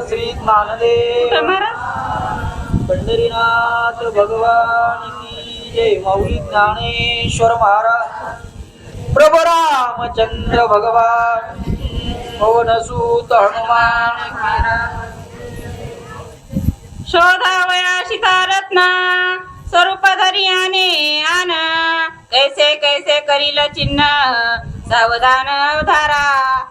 श्री ज्ञानदेव पंढरीनाथ भगवान की जय. माऊली ज्ञानेश्वर महाराज प्रभु रामचंद्र भगवान पवनसूत हनुमान शोधावया सीतारत्ना स्वरूप धरियाने आन कैसे कैसे करील चिन्ह सावधान अवधारा.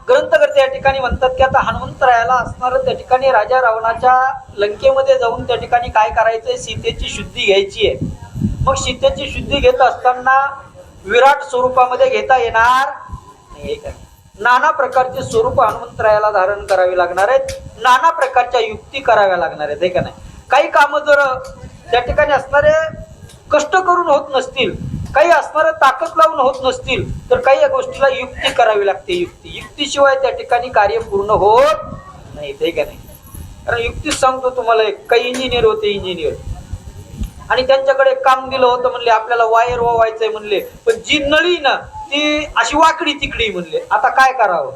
ग्रंथकर्ते या ठिकाणी म्हणतात की आता हनुमंतरायाला असणार त्या ठिकाणी राजा रावणाच्या लंकेमध्ये जाऊन त्या ठिकाणी काय करायचंय, सीतेची शुद्धी घ्यायची आहे. मग सीतेची शुद्धी घेत असताना विराट स्वरूपामध्ये घेता येणार नाही. नाना प्रकारचे स्वरूप हनुमंतरायाला धारण करावे लागणार आहेत, नाना प्रकारच्या युक्ती कराव्या लागणार आहेत, हे का नाही. काही कामं जर त्या ठिकाणी असणारे कष्ट करून होत नसतील, काही असणारे ताकद लावून होत नसतील, तर काही या गोष्टीला युक्ती करावी लागते. युक्तीशिवाय त्या ठिकाणी कार्य पूर्ण होत नाही, ते का नाही. कारण युक्तीच सांगतो तुम्हाला, काही इंजिनियर होते इंजिनियर, आणि त्यांच्याकडे काम दिलं होतं, म्हणले आपल्याला वायर वावायचंय म्हणले, पण जी नळी ना ती अशी वाकडी तिकडी म्हणले, आता काय करावं.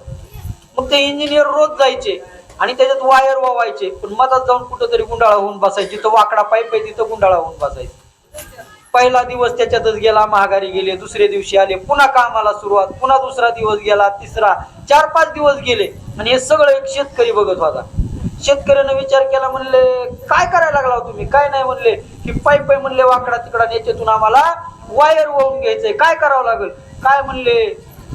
मग ते इंजिनियर रोज जायचे आणि त्याच्यात वायर वावायचे, पण मधात जाऊन कुठंतरी गुंडाळा होऊन बसायची. जिथं वाकडा पाईप आहे तिथं गुंडाळा होऊन बसायचे. पहिला दिवस त्याच्यातच गेला, महागारी गेले. दुसरे दिवशी आले, पुन्हा कामाला सुरुवात, पुन्हा दुसरा दिवस गेला, तिसरा, 4-5 दिवस गेले. आणि हे सगळं एक शेतकरी बघत होता. शेतकऱ्यानं विचार केला, म्हणले काय करायला लागला तुम्ही. काय नाही म्हणले, की पाईप आहे म्हणले वाकडा तिकडा, याच्यातून आम्हाला वायर वाहून घ्यायचंय, काय करावं लागेल. काय म्हणले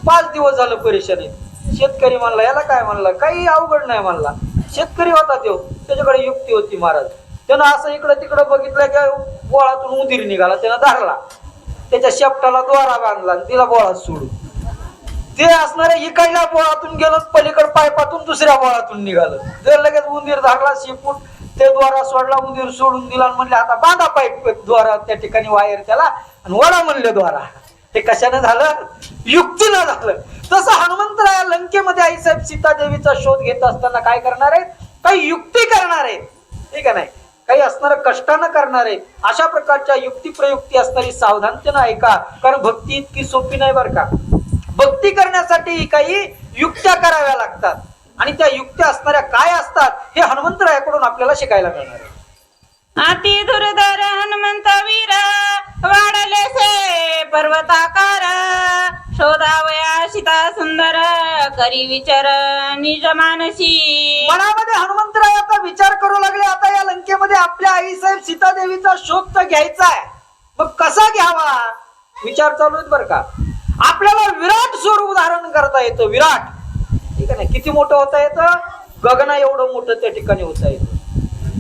5 दिवस झालं परेशान आहे. शेतकरी म्हणला, याला काय म्हणला, काही अवघड नाही म्हणला. शेतकरी होता तो, त्याच्याकडे युक्ती होती महाराज. त्यानं असं इकडं तिकडं बघितलं की बोळातून उंदीर निघाला, त्यानं धरला, त्याच्या शेपटाला दोरा बांधला आणि तिला बोळात सोडून. ते असणाऱ्या इकडल्या बोळातून गेलं, पलीकड पायपातून दुसऱ्या बोळातून निघालं. जर लगेच उंदीर धरला, शेपूट ते द्वारा सोडला, उंदीर सोडून दिला, म्हणले आता बांधा पाईप द्वारा त्या ठिकाणी वायर त्याला, आणि वडा म्हणले द्वारा. ते कशाने झालं, युक्तीनं झालं. तसं हनुमंतराया लंकेमध्ये आईसाहेब सीतादेवीचा शोध घेत असताना काय करणार आहेत, काही युक्ती करणार आहेत, ठीक आहे नाही, काही असणारं कष्टानं करणार आहेत. अशा प्रकारच्या युक्ती प्रयुक्ती असणारी सावधानतेनं ऐका, कारण भक्ती इतकी सोपी नाही बरं का. भक्ती करण्यासाठी काही युक्त्या कराव्या लागतात, आणि त्या युक्त्या असणाऱ्या काय असतात हे हनुमंतरायाकडून आपल्याला शिकायला मिळणार आहे. अति दुर्धर हनुमंत वीर वाढले से पर्वताकार शोधावया सीता सुंदर करी विचार निज मानसी. मनामध्ये हनुमंतरायाचा विचार करू लागले, आता या लंकेमध्ये आपल्या आईसाहेब सीतादेवीचा शोध तर घ्यायचा आहे, मग कसा घ्यावा विचार चालू आहेत बरं का. आपल्याला विराट स्वरूप धारण करता येतं, विराट, ठीक आहे ना. किती मोठं होता येतं, गगना एवढं मोठं त्या ठिकाणी होता येतं.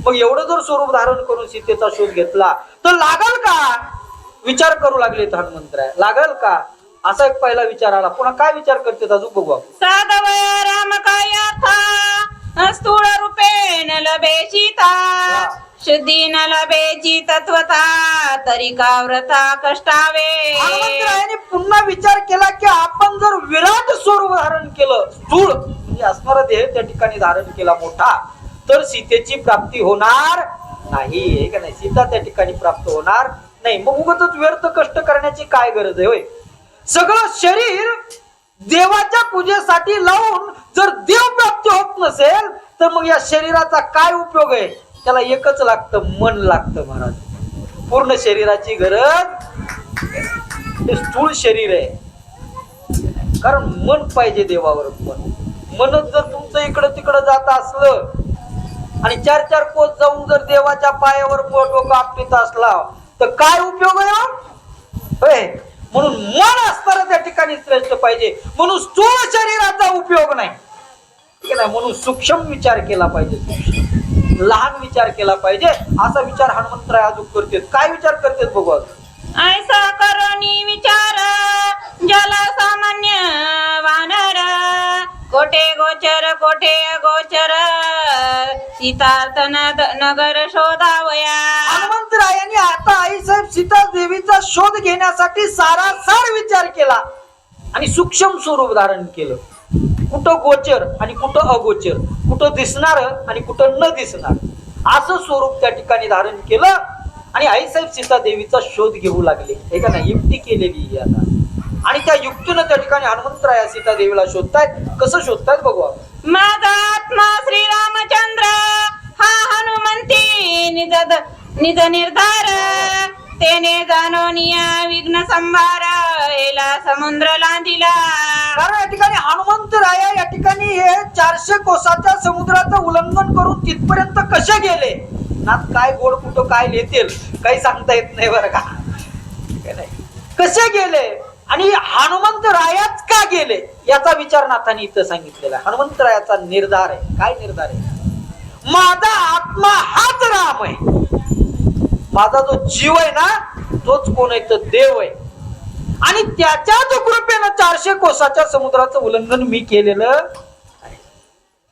मग एवढं जर स्वरूप धारण करून सीतेचा शोध घेतला तर लागल का, विचार करू लागले हनुमंतराय, लागल का. असा एक पहिला विचार आला. पुन्हा काय विचार करते अजून बघू आपण. साधवया राम कायाथा स्थूळ रूपे न लभे सीता शुद्धी न लभेची तत्वता तरी का व्रता कष्टावे. हनुमंतरायाने पुन्हा विचार केला की आपण जर विराट स्वरूप धारण केलं, स्थूळ म्हणजे असणारा देह त्या ठिकाणी धारण केला मोठा, तर सीतेची प्राप्ती होणार नाही, हे का नाही. सीता त्या ठिकाणी प्राप्त होणार नाही. मग उगाचच व्यर्थ कष्ट करण्याची काय गरज आहे होय. सगळं शरीर देवाच्या पूजेसाठी लावून जर देव प्राप्ती होत नसेल तर मग या शरीराचा काय उपयोग आहे. त्याला एकच लागतं, मन लागतं महाराज. पूर्ण शरीराची गरज हे स्थूल शरीर आहे, कारण मन पाहिजे देवावर. मनच जर तुमचं इकडं तिकडं जात असलं आणि 4-4 कोस जाऊन जर देवाच्या पायावर डोकं आपटीत असला तर काय उपयोग आहे. म्हणून मन असताना त्या ठिकाणी श्रेष्ठ पाहिजे. म्हणून स्थूल शरीराचा उपयोग नाही, ठीक आहे. म्हणून सूक्ष्म विचार केला पाहिजे, लहान विचार केला पाहिजे. असा विचार हनुमंतराय अजून करते. काय विचार करते बघू. ऐसा करोनी विचार जल सामान्य वानर कोठे गोचर कोठे अगोचर सीतार्थ नगर शोधावया. हनुमंतरायाने आता आईसाहेब सीता देवीचा शोध घेण्यासाठी सारासार विचार केला आणि सूक्ष्म स्वरूप धारण केलं. कुठं गोचर आणि कुठं अगोचर, कुठं दिसणार आणि कुठं न दिसणार, असं स्वरूप त्या ठिकाणी धारण केलं आणि आईसाहेब सीता देवीचा शोध घेऊ लागले, हे का नाही. युक्ती केलेली आता, आणि त्या युक्तीनं त्या ठिकाणी हनुमंतराया सीता देवीला शोधतायत. कसं शोधतायत बघू. माझा आत्मा श्रीरामचंद्र निज निर्धार तेने जाणोनिया विघ्न संभार हेला समुद्र लांदिला. कारण या ठिकाणी हनुमंतराया या ठिकाणी हे 400 कोसाच्या समुद्राचं उल्लंघन करून तिथपर्यंत कसे गेले ना, काय गोड कुठं काय लिहितील काही सांगता येत नाही बरं का. कसे गेले आणि हनुमंतरायाच का गेले याचा विचार नाथांनी इथं सांगितलेला. हनुमंतरायाचा निर्धार आहे. काय निर्धार आहे? माझा आत्मा हाच राम आहे. माझा जो जीव आहे ना तोच कोण आहे तर देव आहे. आणि त्याच्याच कृपेनं 400 कोसाच्या समुद्राचं उल्लंघन मी केलेलं आहे.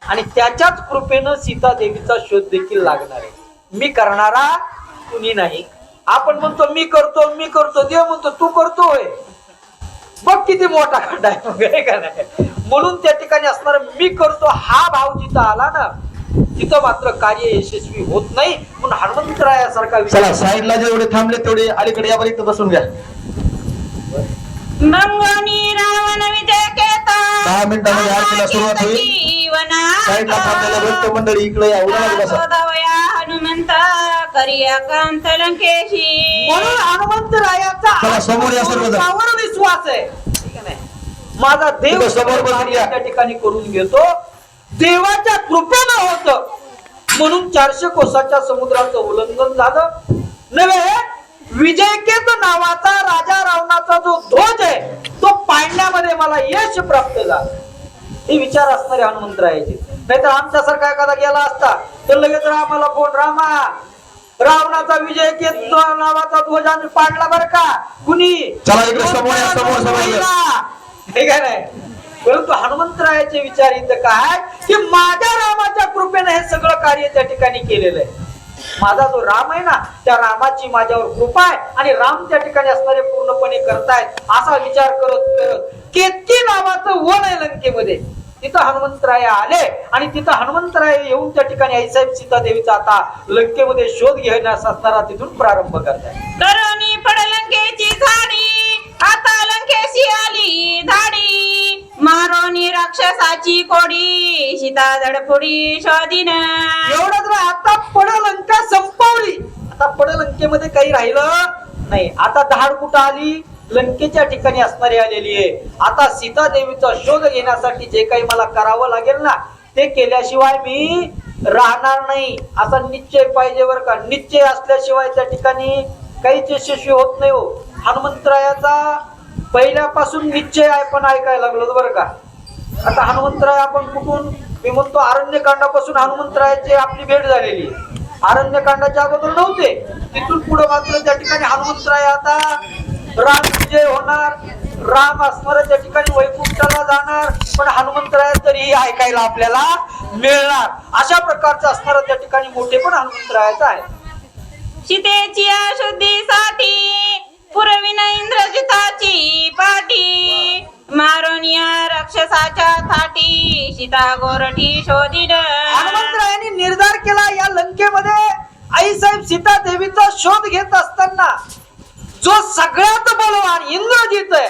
आणि त्याच्याच कृपेनं सीता देवीचा शोध देखील लागणार आहे. मी करणारा कुणी नाही. आपण म्हणतो मी करतो मी करतो, देव म्हणतो तू करतोय. बघ किती मोठा खड्डा आहे वगैरे का नाही. म्हणून त्या ठिकाणी असणार मी करतो हा भाव जिथं आला ना तिथं मात्र कार्य यशस्वी होत नाही. म्हणून हनुमंतरायासारखा चला साईडला जेवढे थांबले तेवढे अलीकडे या बरं बसून घ्या. मंगोनी रावण विजय केता 10 मिनिटांमध्ये आरतीला सुरुवात होईल. साईडला थांबलेल्या भक्त मंडळी इकडे या. उन्हाळ्यात बसा. दवया हनुमंत करिया कांत लंकेशी. म्हणून हनुमंतरायाचा चला, समोर या सर्वजण. आत्मावर विश्वास आहे. ठीक आहे ना? माझा देव तिथं समोर बसून कार्य घ्या. त्या ठिकाणी करून घेतो. देवाच्या कृपेनं होत म्हणून 400 कोसाच्या समुद्राचं उल्लंघन झालं नव्हे. विजयकेत नावाचा राजा रावणाचा जो ध्वज आहे तो पाडण्यामध्ये मला यश प्राप्त झालं. हे विचार असणारे हनुमंतरायाचे. नाहीतर आमच्यासारखा एखादा गेला असता तर लगेच रामाला फोन, रामा रावणाचा विजयकेत नावाचा ध्वज आम्ही पाडला बरं का कुणी. चला इकडे समोर या. समोर हे काय नाही. परंतु हनुमंतरायाचे विचार इथं काय की माझ्या रामाच्या कृपेने हे सगळं कार्य त्या ठिकाणी केलेलं आहे. माझा जो राम आहे ना त्या रामाची माझ्यावर कृपा आहे आणि राम त्या ठिकाणी असणारे पूर्णपणे करतायत असा विचार करत करत केतकी नावाचं वन आहे लंकेमध्ये. तिथं हनुमंतराय आले आणि तिथं हनुमंतराय येऊन त्या ठिकाणी आईसाहेब सीता देवीचा आता लंकेमध्ये शोध घेण्यास असणारा तिथून प्रारंभ करताय. करोनी पडलंकेची झाडी आता लंकेशी आली धाडी. मारोनी राक्षसाची कोडी सीता धडफोडी शोधीन. एवढंच नाही, आता पडलंका संपवली. आता पडलंकेमध्ये काही राहिलं नाही. आता धाड कुठं आली? लंकेच्या ठिकाणी असणारी आलेली आहे. आता सीता देवीचा शोध घेण्यासाठी जे काही मला करावं लागेल ना ते केल्याशिवाय मी राहणार नाही असा निश्चय पाहिजे बरं का. निश्चय असल्याशिवाय त्या ठिकाणी काहीच यशस्वी होत नाही हो. हनुमंतरायाचा पहिल्यापासून निश्चय आहे पण ऐकायला लागलो बरं का. आता हनुमंतराय आपण कुठून, मी म्हणतो अरण्यकांडापासून हनुमंतरायाची आपली भेट झालेली. अरण्यकांडाच्या अगोदर नव्हते. तिथून पुढे मात्र त्या ठिकाणी हनुमंतराय आता राम विजय होणार, राम असणार त्या ठिकाणी वैकुंठाला जाणार पण हनुमंतराय तरीही ऐकायला आपल्याला मिळणार. अशा प्रकारचं असणार त्या ठिकाणी मोठे पण हनुमंतरायाचं आहे. सीतेची अशुद्धीसाठी पुरविन इंद्रजिताची पाठी. मारोनिया राक्षसाच्या थाटी सीता गोरठी शोधीन. हनुमंतरायांनी निर्धार केला या लंकेमध्ये आईसाहेब सीता देवीचा शोध घेत असताना जो सगळ्यात बलवान इंद्रजित आहे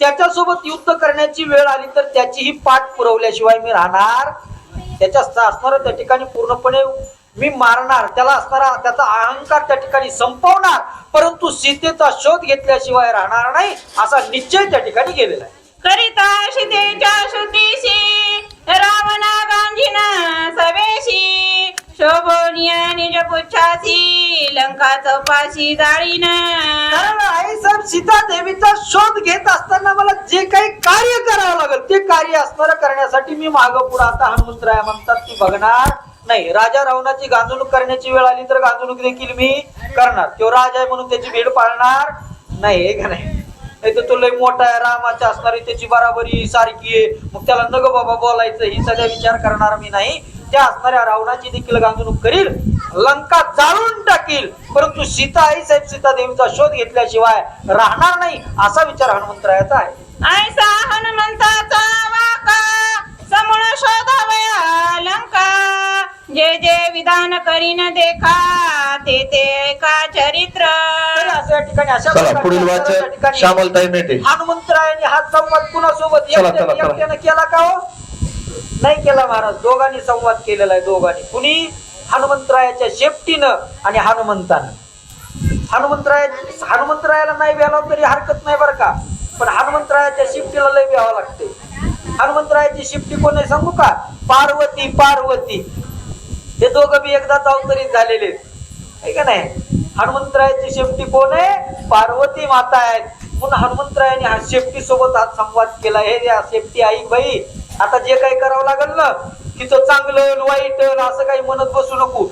त्याच्यासोबत युद्ध करण्याची वेळ आली तर त्याचीही पाठ पुरवल्याशिवाय मी राहणार. त्याच्या असणार त्या ठिकाणी पूर्णपणे मी मारणार. त्याला असणारा त्याचा अहंकार त्या ठिकाणी संपवणार. परंतु सीतेचा शोध घेतल्याशिवाय राहणार नाही असा निश्चय त्या ठिकाणी केलेला आहे. करिता सीतेच्या शुद्धीशी रावणा गांजीना सवेशी. शोभोनिया निज पुच्छासी लंका चौपाशी जाळीन. कारण आईसाहेब सीता देवीचा शोध घेत असताना मला जे काही कार्य करावं लागेल ते कार्य असणार करण्यासाठी मी मागं पुढे आता हनुमंतराय म्हणतात ती बघणार नाही. राजा रावणाची गांजवणूक करण्याची वेळ आली तर गांजवणूक देखील मी करणार. तो राजा आहे म्हणून त्याची भेट पाळणार नाही. हे का नाही. तर तो लय मोठा आहे रामाच्या असणारी त्याची बराबरी सारखी आहे मग त्याला नग बाबा बोलायचं ही सगळा विचार करणार मी नाही. त्या असणाऱ्या रावणाची देखील गांजवणूक करील, लंका जाळून टाकील परंतु सीता आईसाहेब सीता देवीचा शोध घेतल्याशिवाय राहणार नाही असा विचार हनुमंतरायाचा आहे. ऐसा हनुमंताचा वाका समूळ शोधावया लंका. जे जे विधान करीन देखा ते ते ऐका चरित्र. असं या ठिकाणी अशा चला पुढील वाचन श्यामलताई मेटे. हनुमंतरायांनी हा संवाद कुणासोबत एकट्यानं केला का हो? नाही केला महाराज. दोघांनी संवाद केलेला आहे. दोघांनी कुणी हनुमंतरायाच्या शेपटीनं आणि हनुमंतानं. हनुमंतरायाला नाही व्यालाव तरी हरकत नाही बरं का, पण हनुमंतरायाच्या शिफ्टीला लय व्यावं लागते. हनुमंतरायाची शिफ्टी कोण आहे सांगू का? पार्वती. हे दोघं बी एकदाच अवतरित झालेले आहे का नाही. हनुमंतरायाची शेपटी कोण आहे? पार्वती माता आहेत. म्हणून हनुमंतरायाने हा शेपटी सोबत हा संवाद केला. हे या शेपटी ऐक बाई, आता जे काही करावं लागेल ना, तिथं चांगलं वाईट असं काही म्हणत बसू नको.